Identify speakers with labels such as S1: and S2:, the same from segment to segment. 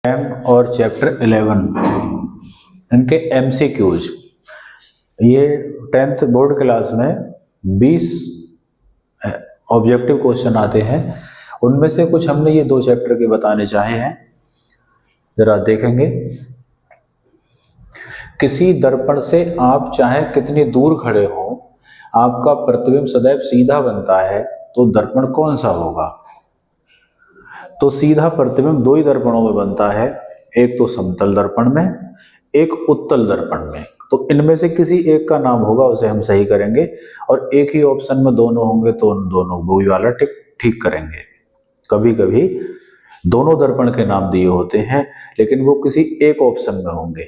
S1: और चैप्टर 11 इनके एमसीक्यूज। ये 10th बोर्ड क्लास में 20 ऑब्जेक्टिव क्वेश्चन आते हैं, उनमें से कुछ हमने ये 2 चैप्टर के बताने चाहे हैं। जरा देखेंगे। किसी दर्पण से आप चाहे कितनी दूर खड़े हो, आपका प्रतिबिंब सदैव सीधा बनता है, तो दर्पण कौन सा होगा? तो सीधा प्रतिबिंब 2 ही दर्पणों में बनता है, एक तो समतल दर्पण में, एक उत्तल दर्पण में। तो इनमें से किसी एक का नाम होगा, उसे हम सही करेंगे, और एक ही ऑप्शन में दोनों होंगे तो उन दोनों वही वाला ठीक करेंगे। कभी कभी दोनों दर्पण के नाम दिए होते हैं, लेकिन वो किसी एक ऑप्शन में होंगे,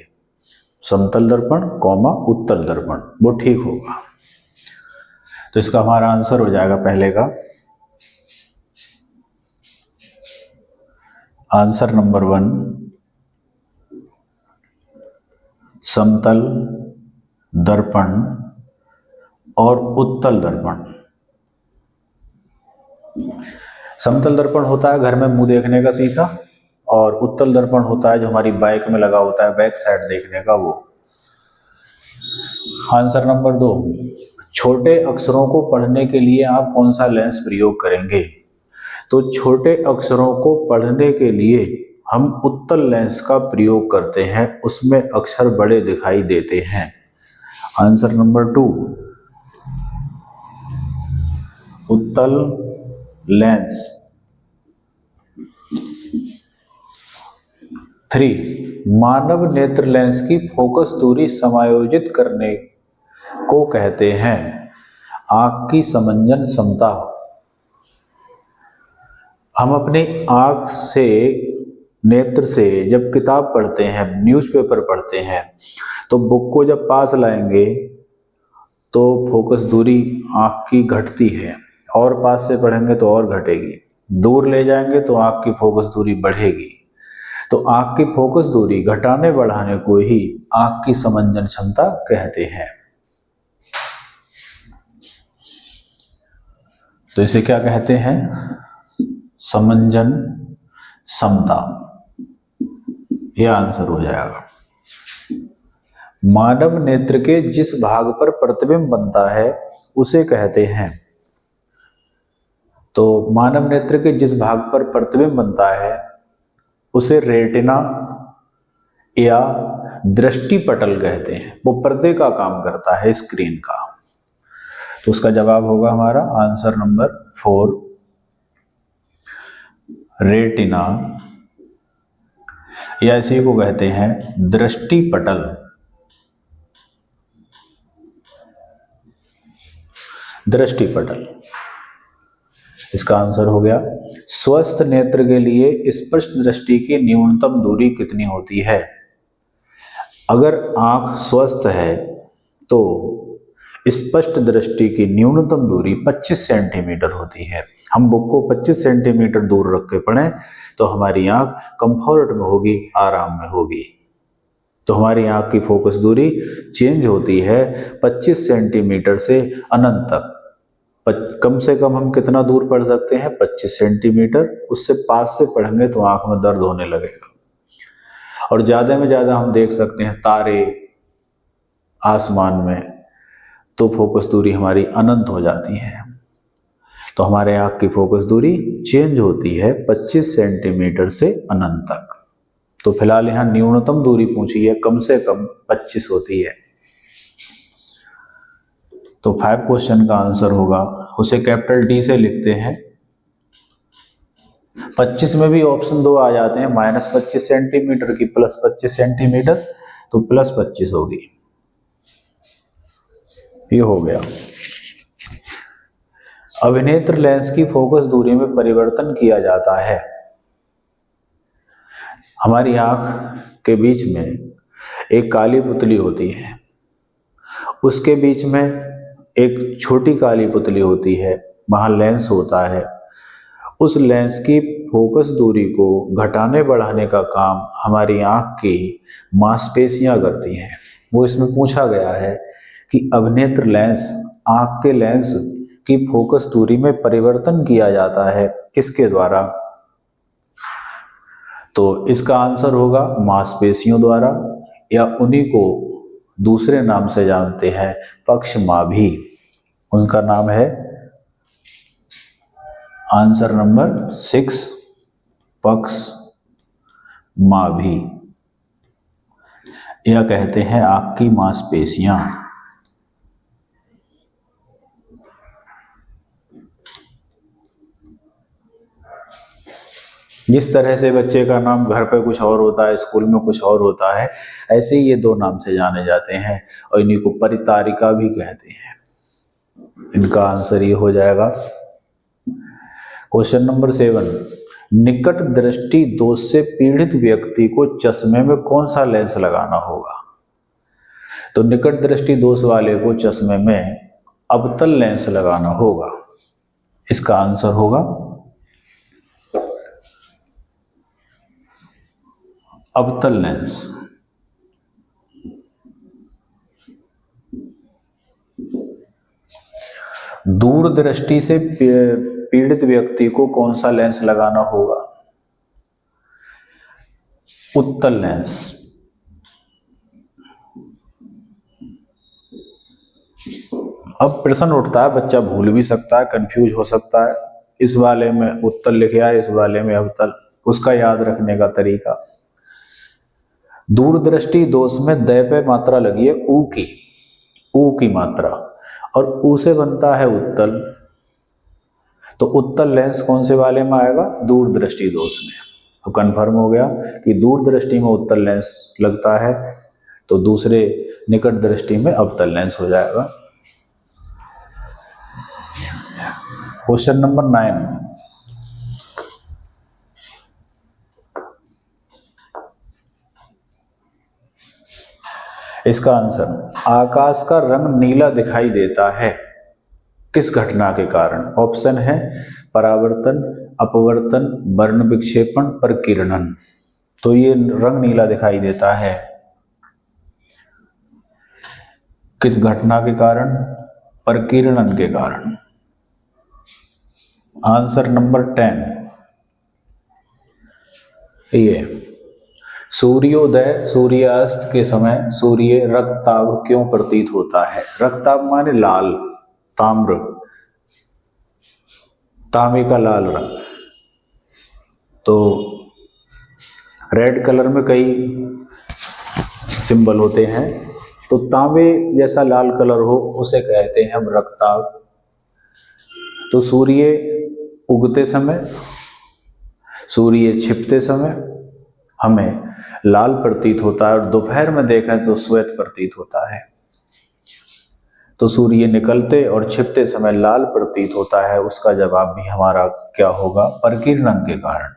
S1: समतल दर्पण कॉमा उत्तल दर्पण, वो ठीक होगा। तो इसका हमारा आंसर हो जाएगा पहले का आंसर नंबर 1, समतल दर्पण और उत्तल दर्पण। समतल दर्पण होता है घर में मुंह देखने का शीशा, और उत्तल दर्पण होता है जो हमारी बाइक में लगा होता है बैक साइड देखने का वो। आंसर नंबर 2, छोटे अक्षरों को पढ़ने के लिए आप कौन सा लेंस प्रयोग करेंगे? तो छोटे अक्षरों को पढ़ने के लिए हम उत्तल लेंस का प्रयोग करते हैं, उसमें अक्षर बड़े दिखाई देते हैं। आंसर नंबर 2, उत्तल लेंस। 3, मानव नेत्र लेंस की फोकस दूरी समायोजित करने को कहते हैं। आंख की समंजन क्षमता। हम अपनी आंख से, नेत्र से जब किताब पढ़ते हैं, न्यूज़पेपर पढ़ते हैं, तो बुक को जब पास लाएंगे तो फोकस दूरी आंख की घटती है, और पास से पढ़ेंगे तो और घटेगी। दूर ले जाएंगे तो आंख की फोकस दूरी बढ़ेगी। तो आंख की फोकस दूरी घटाने बढ़ाने को ही आंख की समंजन क्षमता कहते हैं। तो इसे क्या कहते हैं? समंजन क्षमता। यह आंसर हो जाएगा। मानव नेत्र के जिस भाग पर प्रतिबिंब बनता है उसे कहते हैं। तो मानव नेत्र के जिस भाग पर प्रतिबिंब बनता है उसे रेटिना या दृष्टिपटल कहते हैं। वो पर्दे का काम करता है, स्क्रीन का। तो उसका जवाब होगा हमारा आंसर नंबर 4, रेटिना, या इसी को कहते हैं दृष्टिपटल। दृष्टिपटल इसका आंसर हो गया। स्वस्थ नेत्र के लिए स्पष्ट दृष्टि की न्यूनतम दूरी कितनी होती है? अगर आंख स्वस्थ है तो स्पष्ट दृष्टि की न्यूनतम दूरी 25 सेंटीमीटर होती है। हम बुक को 25 सेंटीमीटर दूर रख के पढ़ें तो हमारी आंख कंफर्ट में होगी, आराम में होगी। तो हमारी आंख की फोकस दूरी चेंज होती है 25 सेंटीमीटर से अनंत तक। कम से कम हम कितना दूर पढ़ सकते हैं? 25 सेंटीमीटर। उससे पास से पढ़ेंगे तो आंख में दर्द होने लगेगा। और ज़्यादा में ज़्यादा हम देख सकते हैं तारे आसमान में, तो फोकस दूरी हमारी अनंत हो जाती है। तो हमारे आंख की फोकस दूरी चेंज होती है 25 सेंटीमीटर से अनंत तक। तो फिलहाल यहाँ न्यूनतम दूरी पूछी है, कम से कम 25 होती है। तो 5 क्वेश्चन का आंसर होगा, उसे कैपिटल डी से लिखते हैं। 25 में भी ऑप्शन 2 आ जाते हैं, -25 सेंटीमीटर की +25 सेंटीमीटर, तो +25 होगी। ये हो गया। अभिनेत्र लेंस की फोकस दूरी में परिवर्तन किया जाता है। हमारी आंख के बीच में एक काली पुतली होती है, उसके बीच में एक छोटी काली पुतली होती है, वहां लेंस होता है। उस लेंस की फोकस दूरी को घटाने बढ़ाने का काम हमारी आंख की मांसपेशियां करती हैं। वो इसमें पूछा गया है कि अभिनेत्र लेंस, आंख के लेंस की फोकस दूरी में परिवर्तन किया जाता है किसके द्वारा? तो इसका आंसर होगा मांसपेशियों द्वारा, या उन्हीं को दूसरे नाम से जानते हैं पक्षमाभी। उनका नाम है आंसर नंबर 6 पक्षमाभी, या कहते हैं आंख की मांसपेशियां। जिस तरह से बच्चे का नाम घर पे कुछ और होता है, स्कूल में कुछ और होता है, ऐसे ही ये दो नाम से जाने जाते हैं और इन्हीं को परितारिका भी कहते हैं। इनका आंसर ये हो जाएगा। क्वेश्चन नंबर 7, निकट दृष्टि दोष से पीड़ित व्यक्ति को चश्मे में कौन सा लेंस लगाना होगा? तो निकट दृष्टि दोष वाले को चश्मे में अवतल लेंस लगाना होगा। इसका आंसर होगा अवतल लेंस। दूरदृष्टि से पीड़ित व्यक्ति को कौन सा लेंस लगाना होगा? उत्तल लेंस। अब प्रश्न उठता है, बच्चा भूल भी सकता है, कंफ्यूज हो सकता है, इस वाले में उत्तल लिखे आए, इस वाले में अवतल, उसका याद रखने का तरीका। दूरदृष्टि दोष में द पे मात्रा लगी है ऊ की मात्रा, और ऊ से बनता है उत्तल। तो उत्तल लेंस कौन से वाले में आएगा? दूरदृष्टि दोष में। तो कंफर्म हो गया कि दूरदृष्टि में उत्तल लेंस लगता है, तो दूसरे निकट दृष्टि में अवतल लेंस हो जाएगा। क्वेश्चन नंबर 9, इसका आंसर, आकाश का रंग नीला दिखाई देता है किस घटना के कारण? ऑप्शन है परावर्तन, अपवर्तन, वर्ण विक्षेपण, प्रकीर्णन। तो ये रंग नीला दिखाई देता है किस घटना के कारण? प्रकीर्णन के कारण। आंसर नंबर 10 ये सूर्योदय सूर्यास्त के समय सूर्य रक्तताप क्यों प्रतीत होता है? रक्तताप माने लाल, ताम्र, तांबे का लाल रंग। तो रेड कलर में कई सिंबल होते हैं, तो तांबे जैसा लाल कलर हो उसे कहते हैं हम रक्तताप। तो सूर्य उगते समय, सूर्य छिपते समय हमें लाल प्रतीत होता है, और दोपहर में देखें तो श्वेत प्रतीत होता है। तो सूर्य निकलते और छिपते समय लाल प्रतीत होता है, उसका जवाब भी हमारा क्या होगा? प्रकीर्णन के कारण।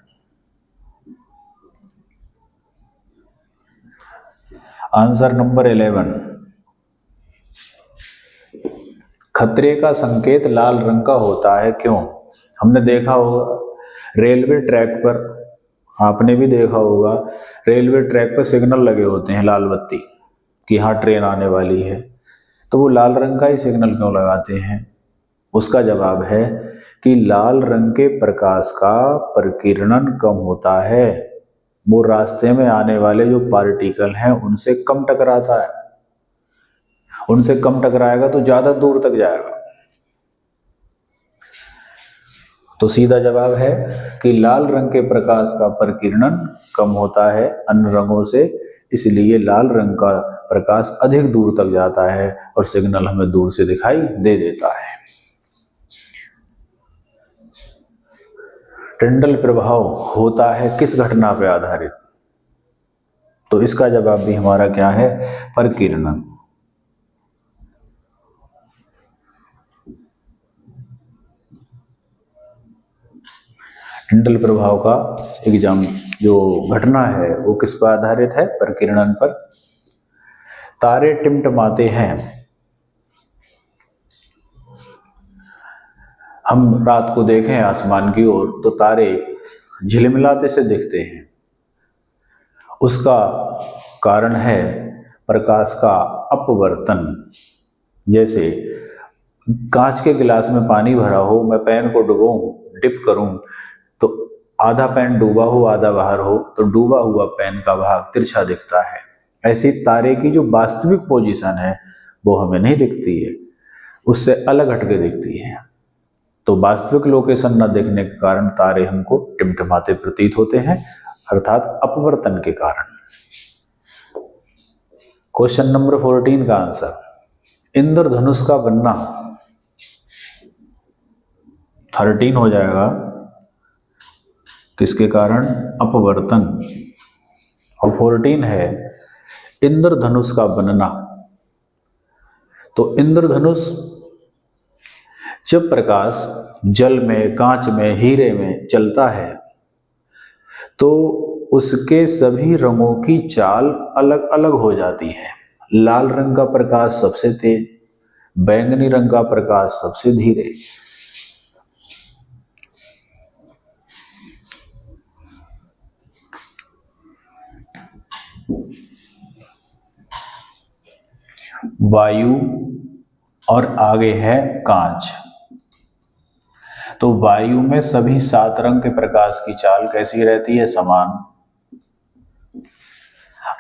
S1: आंसर नंबर 11, खतरे का संकेत लाल रंग का होता है क्यों? हमने देखा होगा रेलवे ट्रैक पर, आपने भी देखा होगा रेलवे ट्रैक पर सिग्नल लगे होते हैं लाल बत्ती कि हाँ ट्रेन आने वाली है। तो वो लाल रंग का ही सिग्नल क्यों लगाते हैं? उसका जवाब है कि लाल रंग के प्रकाश का प्रकीर्णन कम होता है, वो रास्ते में आने वाले जो पार्टिकल हैं उनसे कम टकराता है, उनसे कम टकराएगा तो ज्यादा दूर तक जाएगा। तो सीधा जवाब है कि लाल रंग के प्रकाश का प्रकीर्णन कम होता है अन्य रंगों से, इसलिए लाल रंग का प्रकाश अधिक दूर तक जाता है और सिग्नल हमें दूर से दिखाई दे देता है। टिंडल प्रभाव होता है किस घटना पर आधारित? तो इसका जवाब भी हमारा क्या है? प्रकीर्णन। टिंडल प्रभाव का एग्जाम जो घटना है वो किस पर आधारित है? प्रकीर्णन पर। तारे टिमटिमाते हैं, हम रात को देखें आसमान की ओर तो तारे झिलमिलाते से दिखते हैं, उसका कारण है प्रकाश का अपवर्तन। जैसे कांच के गिलास में पानी भरा हो, मैं पेन को डुबोऊं, डिप करूं, तो आधा पेन डूबा हो आधा बाहर हो तो डूबा हुआ पेन का भाग तिरछा दिखता है। ऐसी तारे की जो वास्तविक पोजीशन है वो हमें नहीं दिखती है, उससे अलग हटके दिखती है। तो वास्तविक लोकेशन न देखने के कारण तारे हमको टिमटिमाते प्रतीत होते हैं, अर्थात अपवर्तन के कारण। क्वेश्चन नंबर 14 का आंसर, इंद्रधनुष का बनना 13 हो जाएगा, किसके कारण? अपवर्तन। और 14 है इंद्रधनुष का बनना। तो इंद्रधनुष जब प्रकाश जल में, कांच में, हीरे में चलता है तो उसके सभी रंगों की चाल अलग अलग हो जाती है। लाल रंग का प्रकाश सबसे तेज, बैंगनी रंग का प्रकाश सबसे धीरे। वायु और आगे है कांच। तो वायु में सभी 7 रंग के प्रकाश की चाल कैसी रहती है? समान।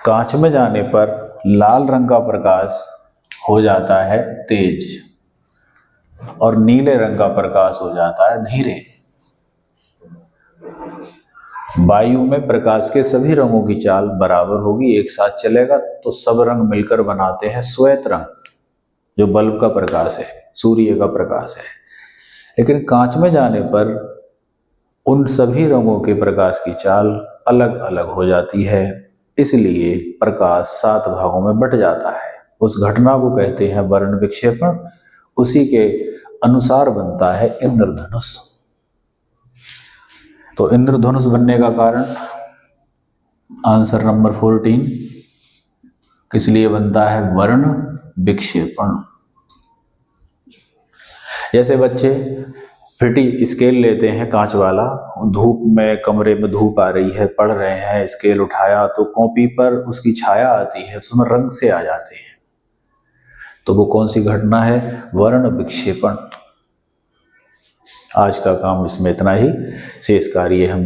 S1: कांच में जाने पर लाल रंग का प्रकाश हो जाता है तेज और नीले रंग का प्रकाश हो जाता है धीरे। वायु में प्रकाश के सभी रंगों की चाल बराबर होगी, एक साथ चलेगा तो सब रंग मिलकर बनाते हैं श्वेत रंग, जो बल्ब का प्रकाश है, सूर्य का प्रकाश है। लेकिन कांच में जाने पर उन सभी रंगों के प्रकाश की चाल अलग अलग हो जाती है, इसलिए प्रकाश 7 भागों में बट जाता है। उस घटना को कहते हैं वर्ण विक्षेपण। उसी के अनुसार बनता है इंद्रधनुष। तो इंद्रधनुष बनने का कारण आंसर नंबर 14 किस लिए बनता है? वर्ण विक्षेपण। जैसे बच्चे फिटी स्केल लेते हैं कांच वाला, धूप में, कमरे में धूप आ रही है, पढ़ रहे हैं, स्केल उठाया तो कॉपी पर उसकी छाया आती है, तो उसमें रंग से आ जाते हैं। तो वो कौन सी घटना है? वर्ण विक्षेपण। आज का काम इसमें इतना ही, शेष कार्य हम